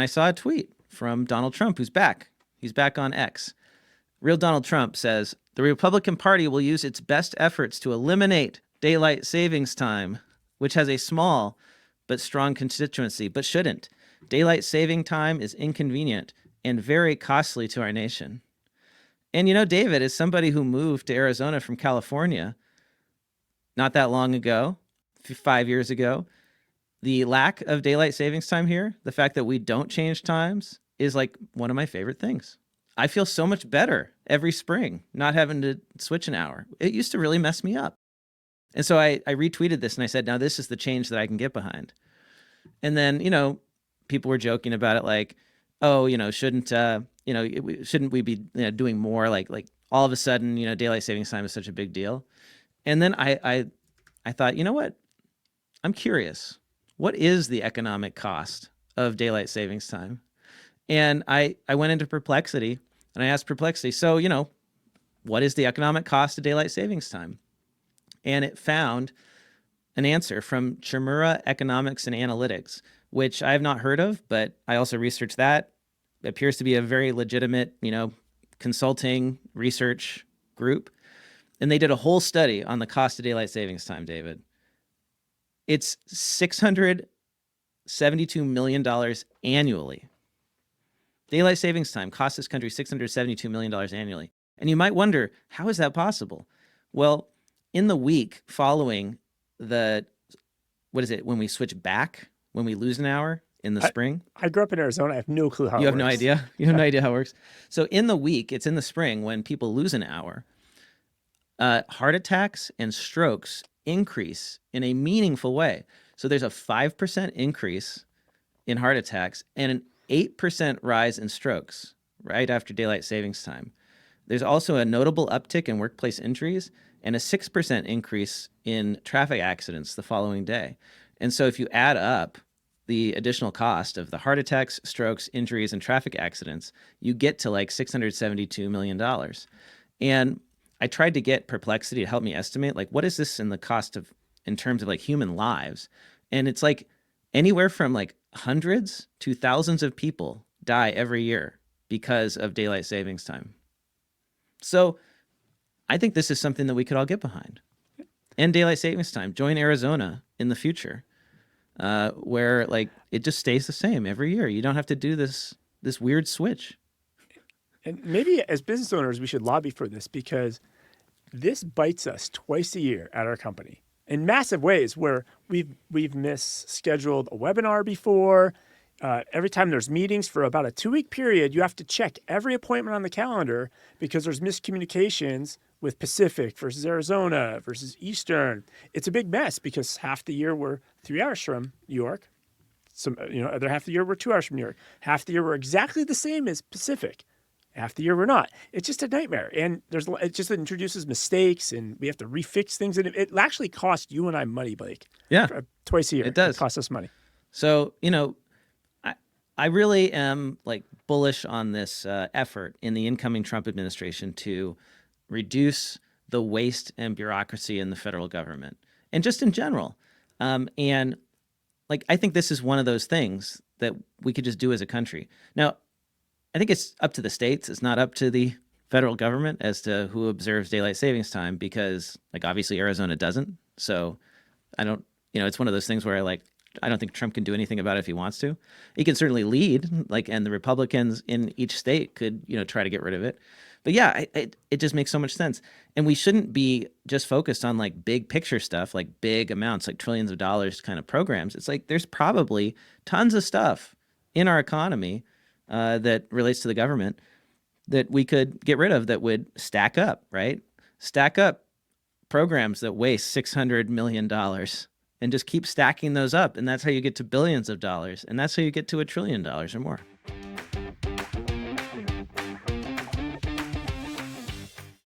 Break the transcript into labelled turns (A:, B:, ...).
A: I saw a tweet from Donald Trump, who's back. He's back on X. Real Donald Trump says, the Republican Party will use its best efforts to eliminate daylight savings time, which has a small but strong constituency, but shouldn't. Daylight saving time is inconvenient and very costly to our nation. And you know, David, as somebody who moved to Arizona from California not that long ago, 5 years ago, the lack of daylight savings time here, the fact that we don't change times, is like one of my favorite things. I feel so much better every spring not having to switch an hour. It used to really mess me up. And so I retweeted this and I said, now this is the change that I can get behind. And then, you know, people were joking about it like, oh, you know, shouldn't we be doing more? Like all of a sudden, you know, daylight savings time is such a big deal. And then I thought, you know what? I'm curious. What is the economic cost of daylight savings time? And I went into Perplexity and I asked Perplexity, so, you know, what is the economic cost of daylight savings time? And it found an answer from Chmura Economics and Analytics, which I have not heard of, but I also researched that. It appears to be a very legitimate, you know, consulting research group. And they did a whole study on the cost of daylight savings time, David. It's $672 million annually. Daylight savings time costs this country $672 million annually. And you might wonder, how is that possible? Well, in the week following when we switch back, when we lose an hour in the spring?
B: I grew up in Arizona. I have no clue how it works.
A: You have no idea? You have no idea how it works? So in the week, it's in the spring when people lose an hour, heart attacks and strokes increase in a meaningful way. So there's a 5% increase in heart attacks and an 8% rise in strokes right after daylight savings time. There's also a notable uptick in workplace injuries and a 6% increase in traffic accidents the following day. And so if you add up the additional cost of the heart attacks, strokes, injuries, and traffic accidents, you get to like $672 million. And I tried to get Perplexity to help me estimate, like, what is this in the cost of, in terms of like human lives? And it's like anywhere from like hundreds to thousands of people die every year because of daylight savings time. So I think this is something that we could all get behind. And daylight savings time. Join Arizona in the future, where like it just stays the same every year. You don't have to do this weird switch.
B: And maybe as business owners, we should lobby for this because this bites us twice a year at our company in massive ways where we've misscheduled a webinar before. Every time there's meetings for about a 2-week period, you have to check every appointment on the calendar because there's miscommunications with Pacific versus Arizona versus Eastern. It's a big mess because half the year we're 3 hours from New York. Other half the year we're 2 hours from New York. Half the year we're exactly the same as Pacific. Half the year we're not. It's just a nightmare. And it just introduces mistakes and we have to refix things. And it actually costs you and I money, Blake.
A: Yeah.
B: Twice a year.
A: It does.
B: It costs us money.
A: So, you know, I really am like bullish on this effort in the incoming Trump administration to reduce the waste and bureaucracy in the federal government and just in general. And like, I think this is one of those things that we could just do as a country. Now, I think it's up to the states. It's not up to the federal government as to who observes daylight savings time because like obviously Arizona doesn't. So I don't, it's one of those things where I don't think Trump can do anything about it if he wants to. He can certainly lead, and the Republicans in each state could, try to get rid of it. But yeah, it just makes so much sense. And we shouldn't be just focused on like big picture stuff, like big amounts, like trillions of dollars kind of programs. It's like there's probably tons of stuff in our economy that relates to the government that we could get rid of that would stack up, right? Stack up programs that waste $600 million. And just keep stacking those up. And that's how you get to billions of dollars. And that's how you get to $1 trillion or more.